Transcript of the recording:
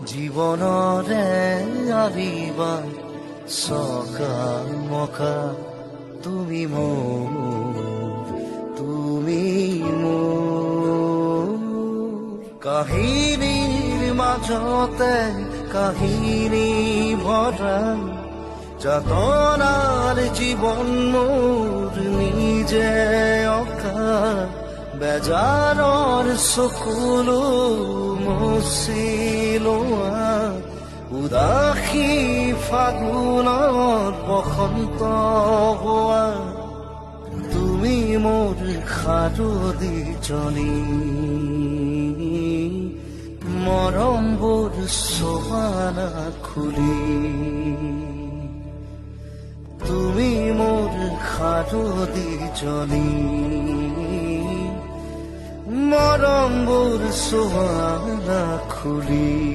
জীৱনৰে আহিবা সকামকা তুমি মোৰ কাহিনীৰ মাজতে কাহিনী ভৰা যাতনাৰ জীৱন মোৰ নিজে অকা বেজাৰৰ চকুলো মুচি লোৱা উদাসী ফাগুনৰ বসন্ত হোৱা তুমি মোৰ সাৰদীজনী মৰমবোৰ চোৱানা খুলি তুমি মোৰ সাৰদীজনী মৰমবোৰ চোৱানা খুলি